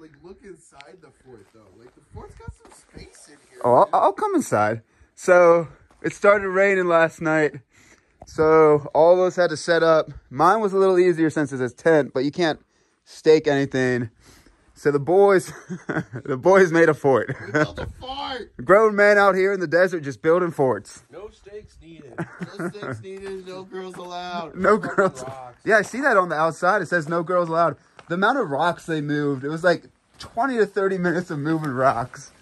like look inside the fort though. Like the fort's got some space in here. Oh, I'll come inside. So it started raining last night. So all of us had to set up. Mine was a little easier since it's a tent, but you can't stake anything. So the boys, the boys made a fort. We built a fort. Grown men out here in the desert just building forts. No stakes needed. No stakes needed. No girls allowed. No girls. Yeah, I see that on the outside. It says no girls allowed. The amount of rocks they moved, it was like 20 to 30 minutes of moving rocks.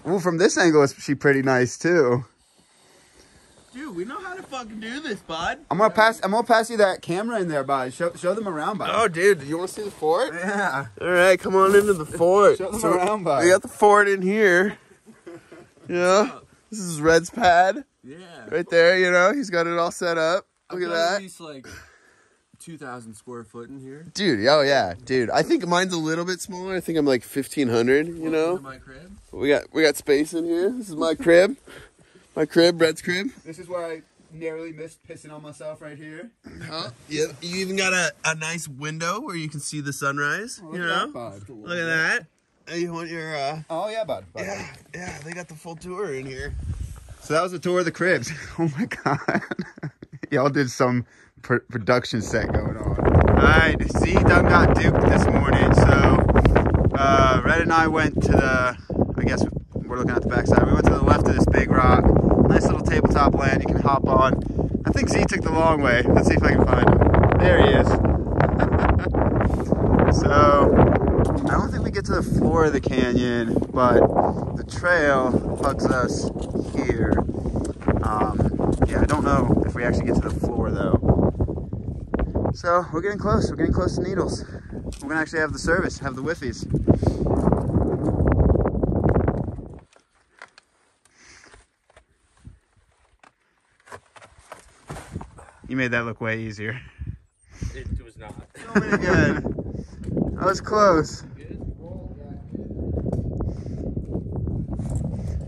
Ooh, from this angle, it's actually pretty nice too. Dude, we know how to fucking do this, bud. I'm gonna pass you that camera in there, bud. Show them around, bud. Oh, dude, you want to see the fort? Yeah. All right, come on into the fort. Show them around, bud. We got the fort in here. Yeah, this is Red's pad. Yeah. Right there, you know, he's got it all set up. Look at that. At least like 2,000 square foot in here. Dude, oh yeah, dude. I think mine's a little bit smaller. I think I'm like 1,500, you know. My crib. We got space in here. This is my crib. My crib, Brett's crib. This is where I narrowly missed pissing on myself right here. Oh, yeah. You even got a nice window where you can see the sunrise. Oh, you know? bud. Look at that. And you want your Oh yeah, bud. yeah, they got the full tour in here. So that was the tour of the cribs. Oh my god. Y'all did some production set going on. Alright, Z done got duped this morning, so Red and I went to the, I guess we're looking at the backside. We went to the left of this big rock. Nice little tabletop land you can hop on. I think Z took the long way. Let's see if I can find him. There he is. So, I don't think we get to the floor of the canyon, but the trail hugs us here. Yeah, I don't know if we actually get to the floor though. So, we're getting close. We're getting close to Needles. We're gonna actually have the service, have the wiffies. You made that look way easier. It was not. So many good. That was close.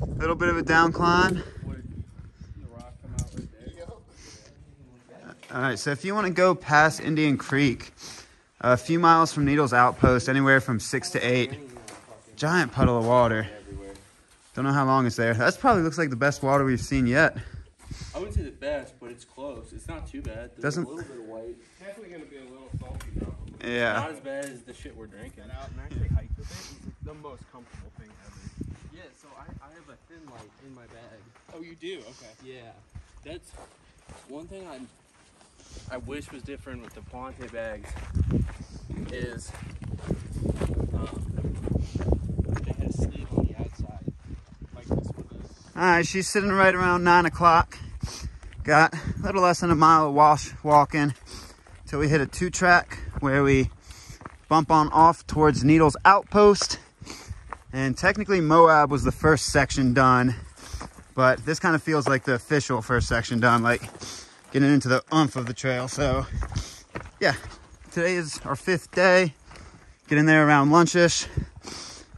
A little bit of a down climb. All right, so if you want to go past Indian Creek, a few miles from Needles Outpost, anywhere from 6 to 8, giant puddle of water. Don't know how long it's there. That probably looks like the best water we've seen yet. I wouldn't say the best, but it's close. It's not too bad. There's Doesn't- a little bit of white. Definitely going to be a little salty, probably. Yeah. Not as bad as the shit we're drinking. And out and actually hike with it is the most comfortable thing ever. Yeah, so I have a thin light in my bag. Oh, you do? Okay. Yeah. That's one thing I wish was different with the Ponte bags is they had a sleeve on the outside like this one does. All right, she's sitting right around 9 o'clock. Got a little less than a mile of walking till we hit a 2-track where we bump on off towards Needles Outpost. And technically Moab was the first section done, but this kind of feels like the official first section done, like getting into the oomph of the trail. So yeah, today is our 5th day. Get in there around lunchish.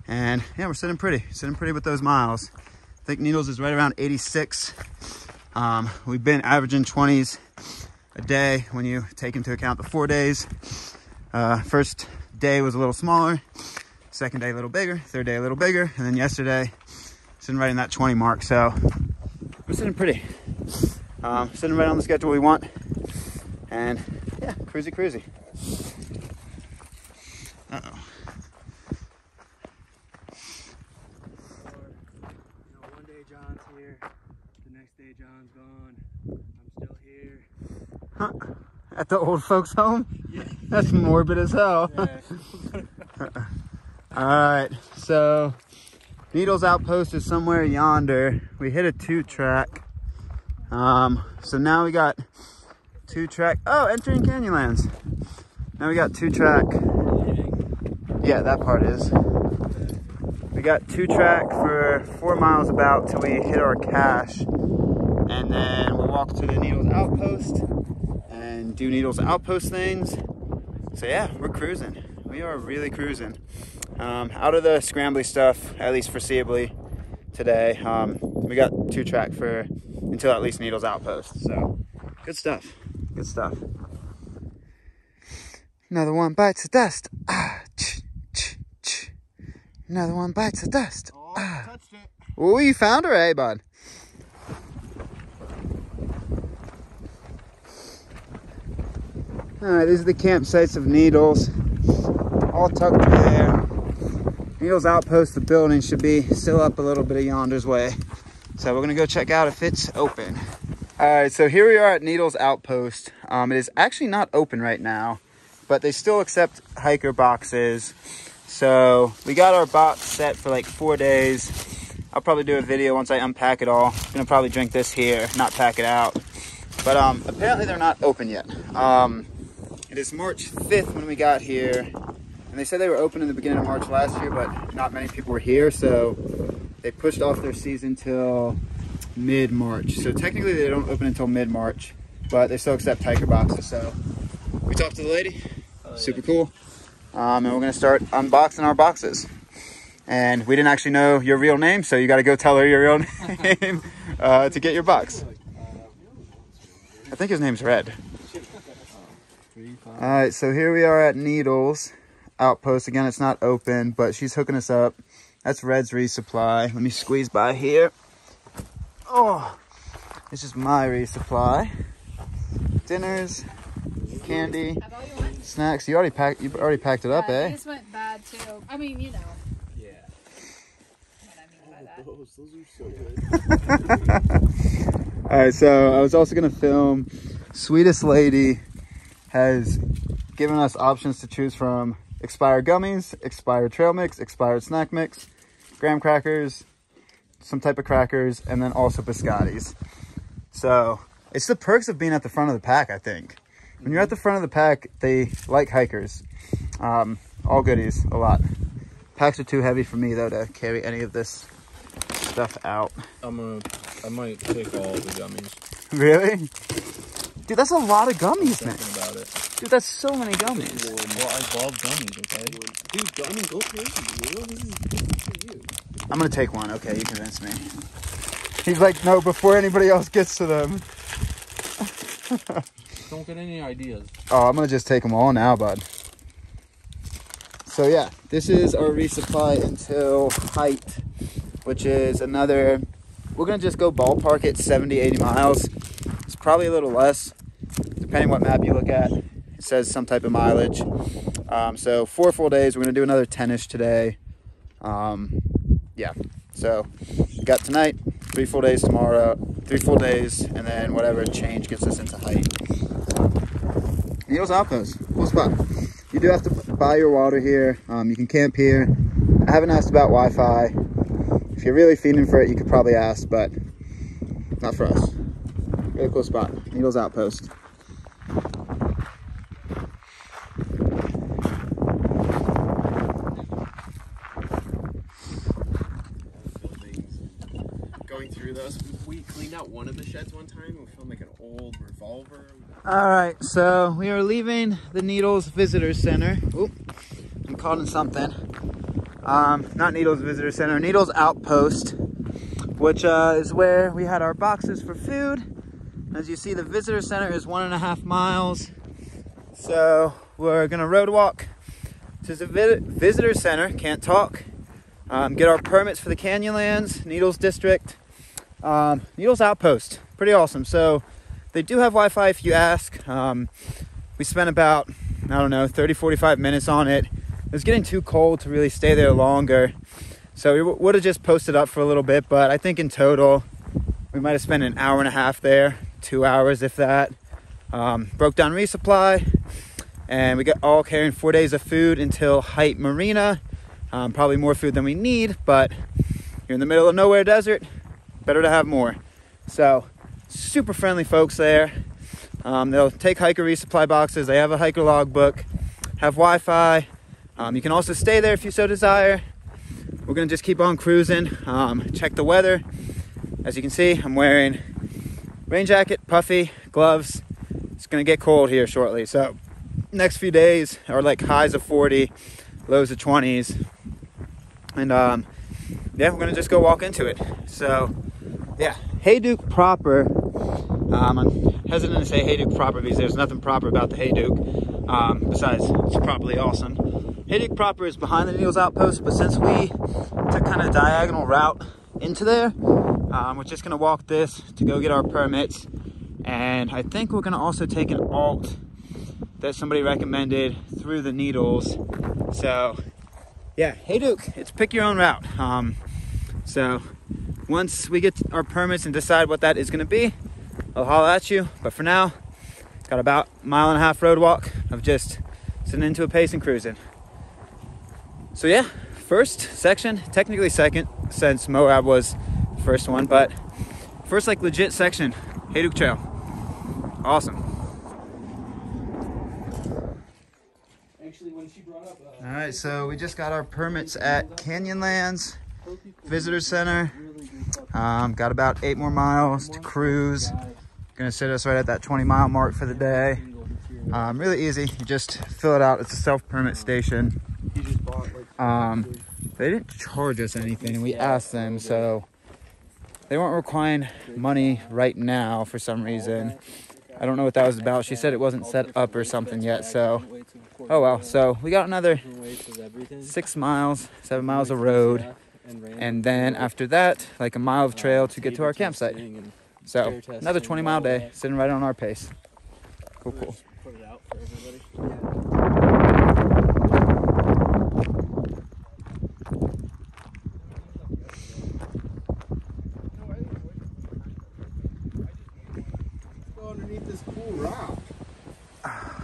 And yeah, we're sitting pretty with those miles. I think Needles is right around 86. We've been averaging 20s a day when you take into account the 4 days. First day was a little smaller, second day a little bigger, third day a little bigger, and then yesterday sitting right in that 20 mark. So we're sitting pretty. Sitting right on the schedule we want, and yeah, cruisy. Uh-oh. One day John's here, the next day John's gone. I'm still here. Huh? At the old folks' home? Yeah. That's morbid as hell. Yeah. All right, so Needles Outpost is somewhere yonder. We hit a 2-track. So now we got 2-track. Oh, entering Canyonlands. Now we got 2-track. Yeah, that part is. We got 2-track for 4 miles about till we hit our cache. And then we'll walk to the Needles Outpost and do Needles Outpost things. So yeah, we're cruising. We are really cruising. Out of the scrambly stuff, at least foreseeably today. We got 2-track for until at least Needles Outpost. So good stuff. Good stuff. Another one bites the dust. Ah, ch, ch, ch. Another one bites the dust. Oh, touched it. Oh, you found her, eh, bud? All right, these are the campsites of Needles. All tucked through there. Needles Outpost, the building should be still up a little bit of yonder's way. So we're gonna go check out if it's open. All right, so here we are at Needles Outpost. It is actually not open right now, but they still accept hiker boxes. So we got our box set for like 4 days. I'll probably do a video once I unpack it all. I'm gonna probably drink this here, not pack it out. But apparently they're not open yet. It is March 5th when we got here. And they said they were open in the beginning of March last year, but not many people were here. So they pushed off their season till mid-March. So technically they don't open until mid-March, but they still accept hiker boxes. So we talked to the lady, super cool. And we're gonna start unboxing our boxes. And we didn't actually know your real name, so you gotta go tell her your real name to get your box. I think his name's Red. All right, so here we are at Needles Outpost. Again, it's not open, but she's hooking us up. That's Red's resupply. Let me squeeze by here. Oh, this is my resupply. Dinners, candy, snacks. You already packed it up, eh? This went bad too. I mean, you know. Yeah. What I mean by that. Those are so good. All right, so I was also gonna film. Sweetest lady has given us options to choose from: expired gummies, expired trail mix, expired snack mix, graham crackers, some type of crackers, and then also biscottis. So it's the perks of being at the front of the pack, I think. When you're at the front of the pack, they like hikers. All goodies, a lot. Packs are too heavy for me though to carry any of this stuff out. I might take all the gummies. Really? Dude, that's a lot of gummies, man. Thinking about it. Dude, that's so many gummies. Well, I love gummies, okay? Dude, I mean, go crazy, bro. This is for you. I'm gonna take one. Okay, you convinced me. He's like, no, before anybody else gets to them. Don't get any ideas. Oh, I'm gonna just take them all now, bud. So yeah, this is our resupply until height, which is another, we're gonna just go ballpark it 70, 80 miles. It's probably a little less, depending what map you look at. It says some type of mileage. So 4 full days, we're gonna do another 10-ish today. Yeah, so we got tonight, 3 full days tomorrow, 3 full days, and then whatever change gets us into height. Needles Outpost, cool spot. You do have to buy your water here. You can camp here. I haven't asked about Wi-Fi. If you're really fiending for it, you could probably ask, but not for us. Really cool spot, Needles Outpost. Going through those, we cleaned out one of the sheds one time. We found like an old revolver. All right, so we are leaving the Needles Visitor Center. Oop, I'm caught in something. Not Needles Visitor Center, Needles Outpost, which is where we had our boxes for food. As you see, the Visitor Center is 1.5 miles. So we're gonna road walk to the Visitor Center, can't talk. Get our permits for the Canyonlands, Needles District, Needles Outpost, pretty awesome. So they do have Wi-Fi if you ask. We spent about, I don't know, 30, 45 minutes on it. It was getting too cold to really stay there longer. So we would have just posted up for a little bit, but I think in total, we might have spent an hour and a half there, 2 hours if that. Broke down resupply, and we got all carrying 4 days of food until Height Marina. Probably more food than we need, but you're in the middle of nowhere desert, better to have more. So super friendly folks there. They'll take hiker resupply boxes. They have a hiker logbook, have Wi-Fi. You can also stay there if you so desire. We're gonna just keep on cruising, check the weather. As you can see, I'm wearing rain jacket, puffy, gloves. It's gonna get cold here shortly. So next few days are like highs of 40, lows of 20s. And yeah, we're gonna just go walk into it. So yeah, Hayduke proper. I'm hesitant to say Hayduke proper because there's nothing proper about the Hayduke, besides it's probably awesome. Hayduke proper is behind the Needles Outpost, but since we took kind of diagonal route into there, we're just gonna walk this to go get our permits. And I think we're gonna also take an alt that somebody recommended through the Needles. So yeah, Hayduke, it's pick your own route. So once we get our permits and decide what that is gonna be, I'll holler at you. But for now, got about a 1.5 mile road walk of just sitting into a pace and cruising. So yeah, first section, technically second since Moab was the first one, but first like legit section, Hayduke Trail. Awesome. All right, so we just got our permits at Canyonlands Visitor Center. Got about 8 more miles to cruise. Gonna sit us right at that 20-mile mark for the day. Really easy, you just fill it out. It's a self-permit station. They didn't charge us anything. We asked them, so they weren't requiring money right now for some reason. I don't know what that was about. She said it wasn't set up or something yet, so oh well. So we got another 6 miles, 7 miles of road, and then after that, like a mile of trail to get to our campsite. So another 20-mile day, sitting right on our pace. Cool, cool. Put it out for everybody. Go underneath this cool rock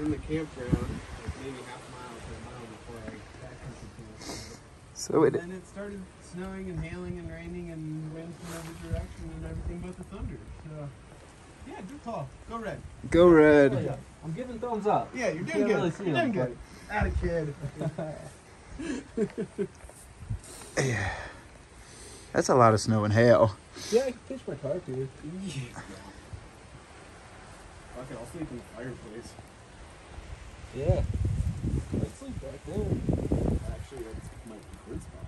in the campground, like maybe half a mile to a mile before I back into the campsite. So And it started snowing and hailing and raining and wind from every direction and everything but the thunder. So yeah, good call. Go red. Go red. Oh, yeah. I'm giving thumbs up. Yeah, you're doing Can't good. really see You're him, doing good. Atta kid. Yeah. That's a lot of snow and hail. Yeah, I can pitch my car to you. Yeah. Okay, I'll sleep in the fireplace. Yeah. Let's sleep back there. Actually, that might be a good spot.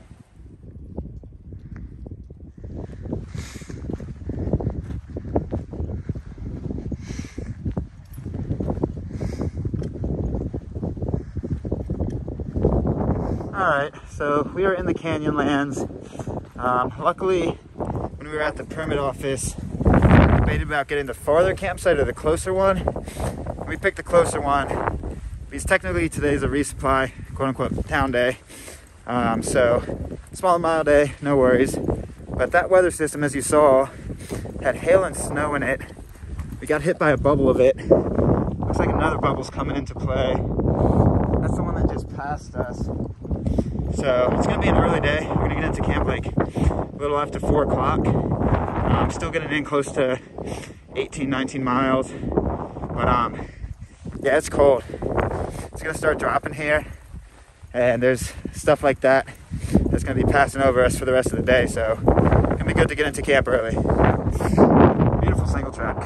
All right, so we are in the Canyonlands. Luckily, when we were at the permit office, we debated about getting the farther campsite or the closer one. We picked the closer one because technically today's a resupply, quote unquote, town day. So small mile day, no worries. But that weather system, as you saw, had hail and snow in it. We got hit by a bubble of it. Looks like another bubble's coming into play. That's the one that just passed us. So it's gonna be an early day. We're gonna get into camp like a little after 4 o'clock. I'm still getting in close to 18, 19 miles. But yeah, it's cold. It's gonna start dropping here. And there's stuff like that that's gonna be passing over us for the rest of the day. So it's gonna be good to get into camp early. Beautiful single track.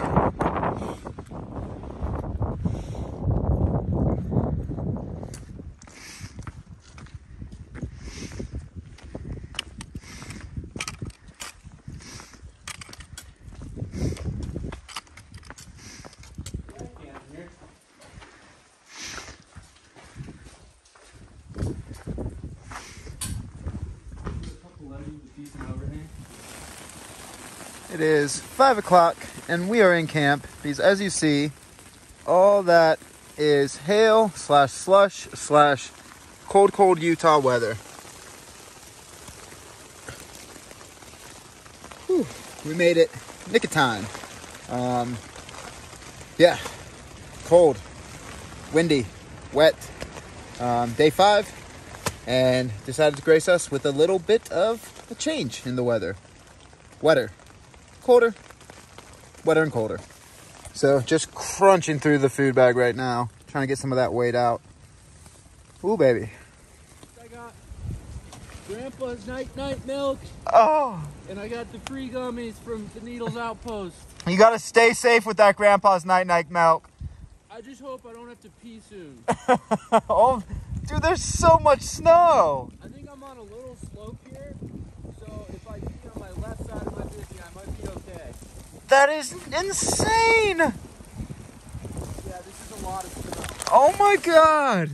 It is 5 o'clock and we are in camp because, as you see, all that is hail slash slush slash cold Utah weather. Whew, we made it. Nick of time. Yeah, cold, windy, wet. Day 5, and decided to grace us with a little bit of a change in the weather. Wetter. Colder, wetter and colder. So just crunching through the food bag right now, trying to get some of that weight out. Ooh, baby. I got Grandpa's night milk, Oh, and I got the free gummies from the Needles Outpost. you gotta stay safe with that Grandpa's night milk. I just hope I don't have to pee soon. Oh, dude, there's so much snow. I think I'm on a little slope here, so if I pee on my left side of my biscuit, I might be okay. That is insane. Yeah, this is a lot of snow. Oh my God.